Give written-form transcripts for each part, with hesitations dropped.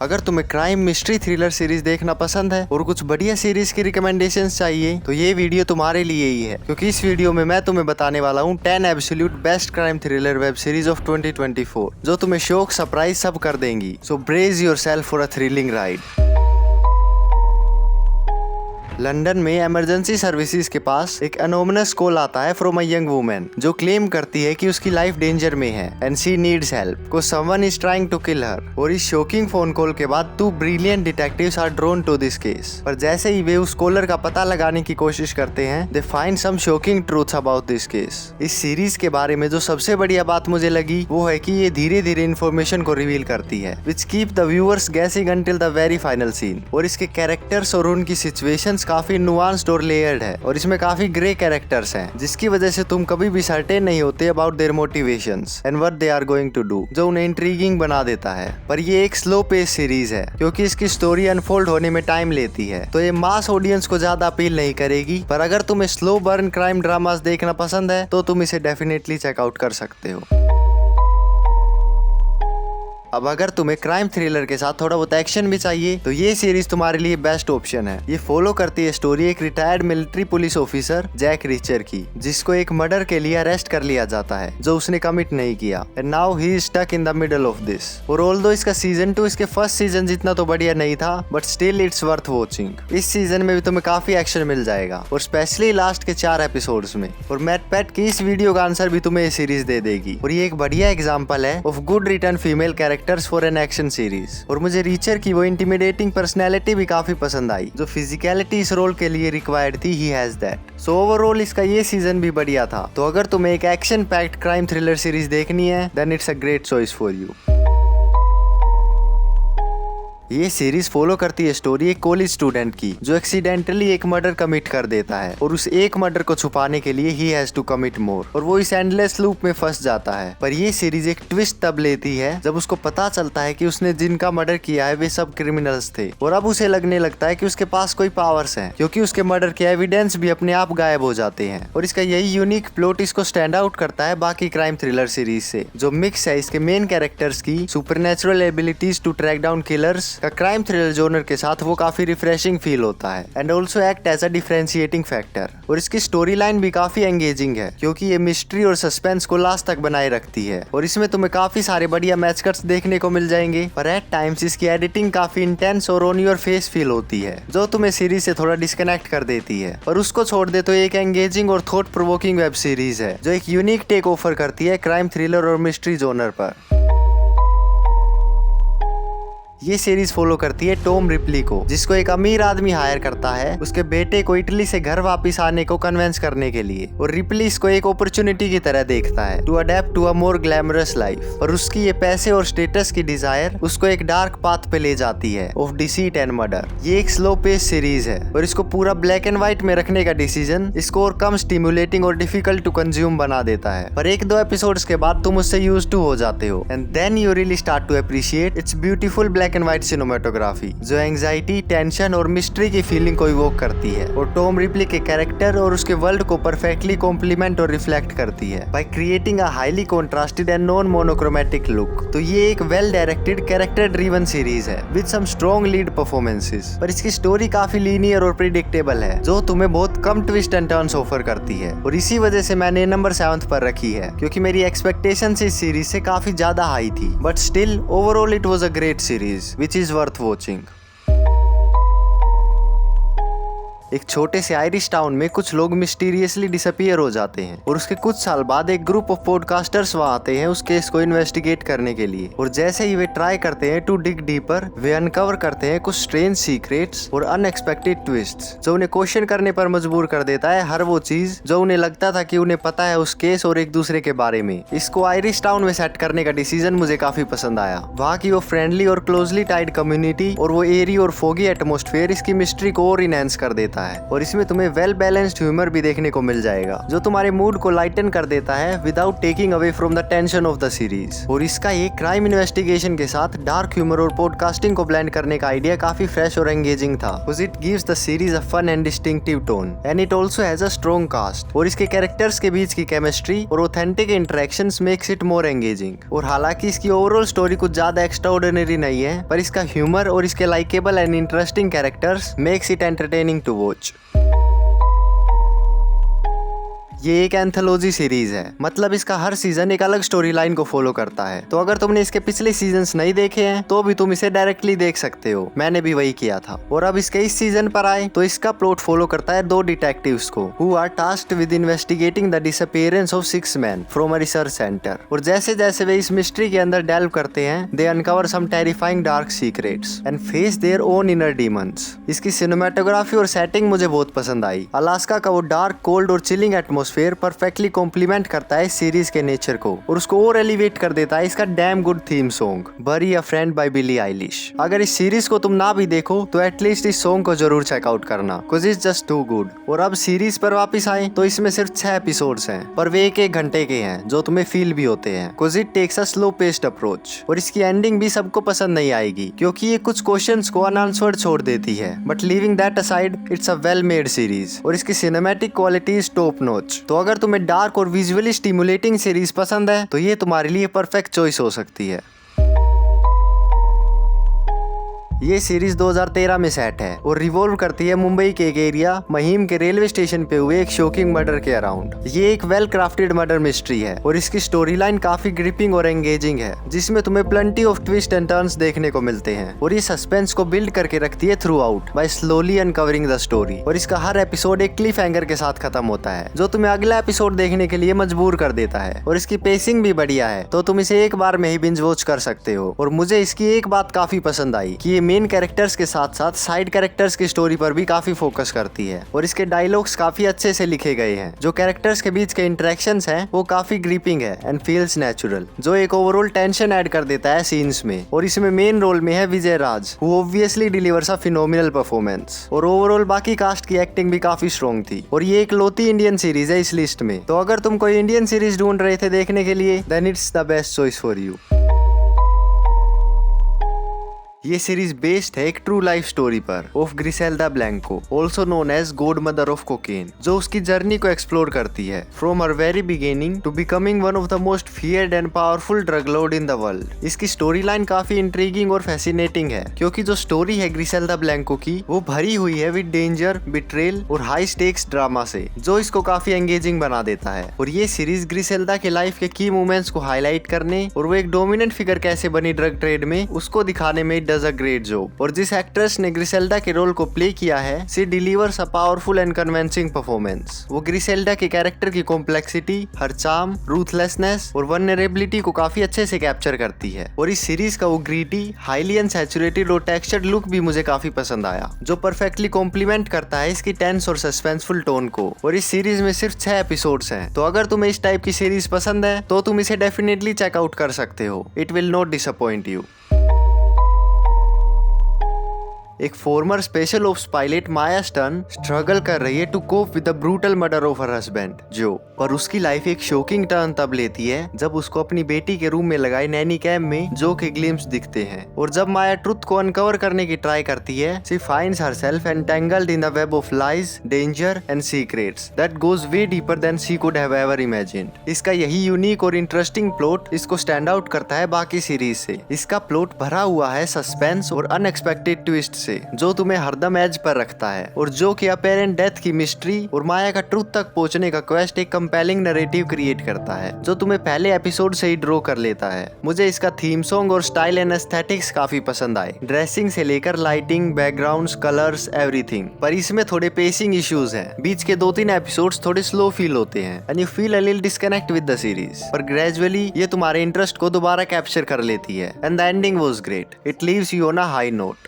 अगर तुम्हें crime mystery thriller series देखना पसंद है और कुछ बढ़िया सीरीज की रिकमेंडेशंस चाहिए तो ये वीडियो तुम्हारे लिए ही है, क्योंकि इस वीडियो में मैं तुम्हें बताने वाला हूँ 10 absolute best crime thriller web series of 2024 जो तुम्हें शौक सरप्राइज सब कर देंगी। So brace yourself for a thrilling ride. London में इमरजेंसी सर्विसेज के पास एक अनोमनस कॉल आता है फ्रॉम अ यंग वुमन जो क्लेम करती है कि उसकी लाइफ डेंजर में है एंड शी नीड्स हेल्प को someone is trying to kill her. और इस शॉकिंग फोन कॉल के बाद 2 brilliant detectives are drawn to this case. पर जैसे ही वे उस कॉलर का पता लगाने की कोशिश करते हैं they find some shocking truths about this case. इस सीरीज के बारे में जो सबसे बढ़िया बात मुझे लगी वो है कि ये धीरे धीरे इन्फॉर्मेशन को रिवील करती है which keep the viewers guessing until the very final scene. और इसके कैरेक्टर्स और उनकी सिचुएशंस काफी नुआंस्ड और लेयर्ड है और इसमें काफी ग्रे कैरेक्टर्स हैं जिसकी वजह से तुम कभी भी सर्टेन नहीं होते about their motivations and what they are going to do, जो उन्हें इंट्रीगिंग बना देता है। पर ये एक स्लो पेस सीरीज है क्योंकि इसकी स्टोरी अनफोल्ड होने में टाइम लेती है, तो ये मास ऑडियंस को ज्यादा अपील नहीं करेगी। पर अगर तुम्हें स्लो बर्न क्राइम ड्रामास देखना पसंद है तो तुम इसे डेफिनेटली चेकआउट कर सकते हो। अब अगर तुम्हें क्राइम थ्रिलर के साथ थोड़ा बहुत एक्शन भी चाहिए तो ये सीरीज तुम्हारे लिए बेस्ट ऑप्शन है। ये फॉलो करती है स्टोरी एक retired military police officer Jack Reacher की, जिसको एक मर्डर के लिए अरेस्ट कर लिया जाता है जो उसने कमिट नहीं किया and now he is stuck in the middle of this. और ऑल्दो इसका सीजन 2 इसके फर्स्ट सीजन जितना तो बढ़िया नहीं था but still it's worth watching. इस सीजन में भी तुम्हें काफी एक्शन मिल जाएगा और स्पेशली लास्ट के 4 एपिसोड्स में। और मैट पैट की इस वीडियो का आंसर भी तुम्हें ये सीरीज दे देगी और ये एक बढ़िया एग्जाम्पल है of good return female characters for an action series. और मुझे रीचर की वो इंटिमिडेटिंग पर्सनैलिटी भी काफी पसंद आई जो फिजिकलिटी इस रोल के लिए रिक्वायर्ड थी। He has that. So overall इसका ये सीजन भी बढ़िया था। तो अगर तुम्हें एक action packed crime thriller series देखनी है then it's a great choice for you. ये सीरीज फॉलो करती है स्टोरी एक कॉलेज स्टूडेंट की जो एक्सीडेंटली एक मर्डर कमिट कर देता है और उस एक मर्डर को छुपाने के लिए ही हैज टू कमिट मोर और वो इस एंडलेस लूप में फंस जाता है। पर ये सीरीज एक ट्विस्ट तब लेती है जब उसको पता चलता है कि उसने जिनका मर्डर किया है वे सब क्रिमिनल्स थे और अब उसे लगने लगता है कि उसके पास कोई पावर्स हैं क्योंकि उसके मर्डर के एविडेंस भी अपने आप गायब हो जाते हैं। और इसका यही यूनिक प्लॉट इसको स्टैंड आउट करता है बाकी क्राइम थ्रिलर सीरीज से, जो मिक्स है इसके मेन कैरेक्टर्स की supernatural abilities to track down killers का क्राइम थ्रिलर जोनर के साथ वो काफी रिफ्रेशिंग फील होता है and also act as a differentiating factor. और इसकी स्टोरी लाइन भी काफी एंगेजिंग है क्योंकि ये मिस्ट्री और सस्पेंस को लास्ट तक बनाए रखती है और इसमें तुम्हें काफी सारे बढ़िया मैच कट्स देखने को मिल जाएंगे। पर एट टाइम्स इसकी एडिटिंग काफी इंटेंस और ऑन योर फेस फील होती है जो तुम्हें सीरीज से थोड़ा डिस्कनेक्ट कर देती है। और उसको छोड़ दे तो एक एंगेजिंग और थॉट प्रोवोकिंग वेब सीरीज है जो एक यूनिक टेक ऑफर करती है क्राइम थ्रिलर और मिस्ट्री जोनर पर। ये सीरीज फॉलो करती है टॉम रिपली को, जिसको एक अमीर आदमी हायर करता है उसके बेटे को इटली से घर वापस आने को कन्विंस करने के लिए। और रिपली इसको एक अपॉर्चुनिटी की तरह देखता है to adapt to a more glamorous life. और उसकी ये पैसे और स्टेटस की डिजायर उसको एक डार्क पाथ पे ले जाती है ऑफ डिसीट एंड मर्डर। ये एक स्लो पेस सीरीज है और इसको पूरा ब्लैक एंड व्हाइट में रखने का डिसीजन इसको और कम स्टिमुलेटिंग और डिफिकल्ट टू कंज्यूम बना देता है। पर 1-2 एपिसोड्स के बाद तुम उससे यूज्ड टू हो जाते हो and then you really start to appreciate its beautiful black and white cinematography जो एंजाइटी, टेंशन और मिस्ट्री की फीलिंग को इवोक करती है और टॉम रिपली के कैरेक्टर और उसके वर्ल्ड को परफेक्टली कॉम्प्लीमेंट और रिफ्लेक्ट करती है by creating a highly contrasted and non monochromatic look. तो ये एक well directed character driven series है with some strong lead performances. पर इसकी स्टोरी काफी लीनियर और प्रिडिक्टेबल है जो तुम्हें बहुत कम ट्विस्ट एंड टर्न्स ऑफर करती है और इसी वजह से मैंने नंबर 7 पर रखी है क्योंकि मेरी एक्सपेक्टेशंस इस सीरीज से काफी ज्यादा हाई थी। But still overall it was a great series which is worth watching। एक छोटे से आयरिश टाउन में कुछ लोग मिस्टीरियसली डिसअपीयर हो जाते हैं और उसके कुछ साल बाद एक ग्रुप ऑफ पॉडकास्टर्स वहां आते हैं उस केस को इन्वेस्टिगेट करने के लिए। और जैसे ही वे ट्राई करते हैं टू डिग डीपर वे अनकवर करते हैं कुछ स्ट्रेंज सीक्रेट्स और अनएक्सपेक्टेड ट्विस्ट्स जो उन्हें क्वेश्चन करने पर मजबूर कर देता है हर वो चीज जो उन्हें लगता था कि उन्हें पता है उस केस और एक दूसरे के बारे में। इसको आयरिश टाउन में सेट करने का डिसीजन मुझे काफी पसंद आया। वहाँ की वो फ्रेंडली और क्लोजली टाइड कम्युनिटी और वो एरी और फोगी एटमोस्फेयर इसकी मिस्ट्री को और इनहेंस कर देता देता है और इसमें तुम्हें वेल बैलेंस्ड ह्यूमर भी देखने को मिल जाएगा जो तुम्हारे मूड को लाइटन कर देता है without taking away from the tension of the series. और इसका एक क्राइम इन्वेस्टिगेशन के साथ डार्क ह्यूमर और पॉडकास्टिंग को ब्लेंड करने का आइडिया काफी फ्रेश और एंगेजिंग था। It gives the series a fun and distinctive tone and it also has a strong cast. और इसके कैरेक्टर्स के बीच की केमिस्ट्री और authentic interactions makes it more engaging. और हालांकि इसकी ओवरऑल स्टोरी कुछ ज्यादा एक्स्ट्राऑर्डिनरी नहीं है, पर इसका ह्यूमर और इसके likeable and interesting characters makes it entertaining to watch. ये एक एंथोलॉजी सीरीज है, मतलब इसका हर सीजन एक अलग स्टोरी लाइन को फॉलो करता है। तो अगर तुमने इसके पिछले सीजन्स नहीं देखे हैं तो भी तुम इसे डायरेक्टली देख सकते हो। मैंने भी वही किया था। और अब इसके इस सीजन पर आए तो इसका प्लॉट फॉलो करता है दो डिटेक्टिव्स को who are tasked with investigating the disappearance of 6 men from a research centre. और जैसे जैसे वे इस मिस्ट्री के अंदर डेल्व करते हैं they uncover some terrifying dark secrets and face their own inner demons. इसकी सिनेमेटोग्राफी और सेटिंग मुझे बहुत पसंद आई। अलास्का का वो डार्क, कोल्ड और चिलिंग एटमॉस्फेयर परफेक्टली कॉम्प्लीमेंट करता है सीरीज के नेचर को और उसको और एलिवेट कर देता है इसका damn good theme song bury a friend by Billie Eilish. अगर इस सीरीज को तुम ना भी देखो तो एटलीस्ट इस सॉन्ग को जरूर चेकआउट करना, because it's just too good. और अब सीरीज पर वापस आए तो इसमें सिर्फ 6 एपिसोड्स हैं, पर वे एक घंटे के हैं जो तुम्हें फील भी होते हैं, because it takes a slow paced approach. और इसकी एंडिंग भी सबको पसंद नहीं आएगी क्योंकि ये कुछ क्वेश्चंस को अनआंसर्ड छोड़ देती है, but leaving that aside it's a well made series. और इसकी cinematic quality is top notch. तो अगर तुम्हें डार्क और विजुअली स्टिमुलेटिंग सीरीज पसंद है तो ये तुम्हारे लिए परफेक्ट चॉइस हो सकती है। ये सीरीज 2013 में सेट है और रिवॉल्व करती है मुंबई के एक एरिया महिम के रेलवे स्टेशन पे हुए एक शॉकिंग मर्डर के अराउंड। ये एक वेल क्राफ्टेड मर्डर मिस्ट्री है और इसकी स्टोरी लाइन काफी ग्रिपिंग और एंगेजिंग है जिसमें तुम्हें plenty of twist and turns देखने को मिलते हैं। और ये सस्पेंस को बिल्ड करके रखती है through out by slowly uncovering the story. और इसका हर एपिसोड एक क्लिफ हैंगर के साथ खत्म होता है जो तुम्हें अगला एपिसोड देखने के लिए मजबूर कर देता है। और इसकी पेसिंग भी बढ़िया है तो तुम इसे एक बार में ही बिंज वॉच कर सकते हो। और मुझे इसकी एक बात काफी पसंद आई कि ये मेन कैरेक्टर्स के साथ साथ साइड कैरेक्टर्स की स्टोरी पर भी काफी फोकस करती है। और इसके डायलॉग्स काफी अच्छे से लिखे गए हैं। जो कैरेक्टर्स के बीच के इंटरेक्शंस हैं वो काफी ग्रिपिंग है एंड फील्स नेचुरल, जो एक ओवरऑल टेंशन ऐड कर देता है सीन्स में। और इसमें मेन रोल में है Vijay Raaz who obviously delivers a phenomenal performance. और ओवरऑल बाकी कास्ट की एक्टिंग भी काफी स्ट्रॉन्ग थी। और ये एक लौती इंडियन सीरीज है इस लिस्ट में। तो अगर तुम कोई इंडियन सीरीज ढूंढ रहे थे देखने के लिए then it's the best choice for you. ये सीरीज बेस्ड है एक ट्रू लाइफ स्टोरी पर of Griselda Blanco, also known as godmother of cocaine, जो उसकी जर्नी को एक्सप्लोर करती है from her very beginning to becoming one of the most feared and powerful drug lord in the world. इसकी storyline काफी intriguing और fascinating है क्योंकि जो स्टोरी है ग्रिसेल्डा ब्लैंको की वो भरी हुई है विद डेंजर, बिट्रेल और हाई स्टेक्स ड्रामा से, जो इसको काफी एंगेजिंग बना देता है। और ये सीरीज ग्रिसेल्डा के लाइफ के की मोमेंट्स को हाईलाइट करने और वो एक डोमिनेंट फिगर कैसे बनी ड्रग ट्रेड में उसको दिखाने में डज अ ग्रेट जॉब। और जिस एक्ट्रेस ने ग्रिसेल्डा के रोल को प्ले किया है she delivers a powerful and convincing performance. वो ग्रिसेल्डा के कैरेक्टर की कॉम्प्लेक्सिटी, हर चार्म, रूथलेसनेस और वल्नरेबिलिटी को काफी अच्छे से कैप्चर करती है। और इस सीरीज का वो ग्रीटी, हाईली अनसैचुरेटेड और टेक्सचर्ड लुक भी मुझे काफी पसंद आया, जो परफेक्टली कॉम्प्लीमेंट करता है इसकी टेंस और सस्पेंसफुल टोन को। और इस सीरीज में सिर्फ 6 एपिसोड्स हैं, तो अगर तुम्हें इस टाइप की सीरीज पसंद है तो तुम इसे डेफिनेटली चेकआउट कर सकते हो। It will not disappoint you. एक former special ops pilot Maya Stern struggle कर रही है to cope with the brutal murder of her husband Joe, पर उसकी लाइफ एक शॉकिंग टर्न तब लेती है जब उसको अपनी बेटी के रूम में लगाए नैनी कैम में जो के ग्लिम्स दिखते हैं। और जब माया ट्रुथ को अनकवर करने की ट्राई करती है she finds herself entangled in the web of lies, danger and secrets that goes way deeper than she could have ever imagined. इसका यही यूनिक और इंटरेस्टिंग प्लॉट इसको स्टैंड आउट करता है बाकी सीरीज से। इसका प्लॉट भरा हुआ है सस्पेंस और अनएक्सपेक्टेड ट्विस्ट जो तुम्हें हरदम एज पर रखता है। और जो कि अपेरेंट डेथ की मिस्ट्री और माया का ट्रुथ तक पहुंचने का क्वेस्ट एक कंपेलिंग नैरेटिव क्रिएट करता है जो तुम्हें पहले एपिसोड से ही ड्रॉ कर लेता है। मुझे इसका थीम सॉन्ग और स्टाइल एंड एस्थेटिक्स काफी पसंद आए, ड्रेसिंग से लेकर लाइटिंग, बैकग्राउंड्स, कलर्स, एवरीथिंग। पर इसमें थोड़े पेसिंग इश्यूज हैं। बीच के 2-3 एपिसोड्स थोड़े स्लो फील होते हैं and you feel a little disconnect with the series, पर ग्रेजुअली ये तुम्हारे इंटरेस्ट को दोबारा कैप्चर कर लेती है and the ending was great. It leaves you on a high note.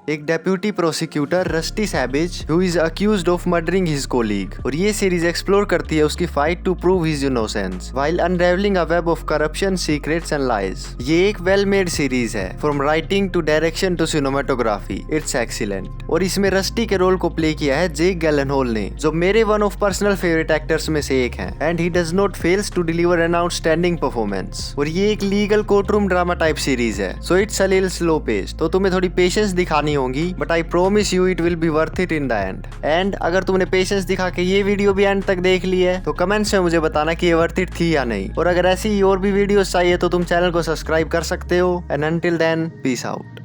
एक deputy prosecutor Rusty Savage who is accused of murdering his colleague, और ये सीरीज एक्सप्लोर करती है उसकी fight to prove his innocence while unravelling a web of corruption, secrets and lies. ये एक well made series है, from writing to direction to cinematography, it's excellent. और इसमें रस्टी के रोल को प्ले किया है जेक गैलेनहोल ने, जो मेरे one of personal favourite actors में से एक हैं, and he does not fails to deliver an outstanding performance. और ये एक legal courtroom drama type series है, so it's a little slow pace, तो तुम्हें थोड़ी पेशेंस दिखानी होगी, but I promise you it will be worth it in the end. And अगर तुमने पेशेंस दिखा के ये वीडियो भी एंड तक देख ली है तो कमेंट्स में मुझे बताना कि ये वर्थ इट थी या नहीं। और अगर ऐसी और भी वीडियोस चाहिए तो तुम चैनल को सब्सक्राइब कर सकते हो। And until then, peace out.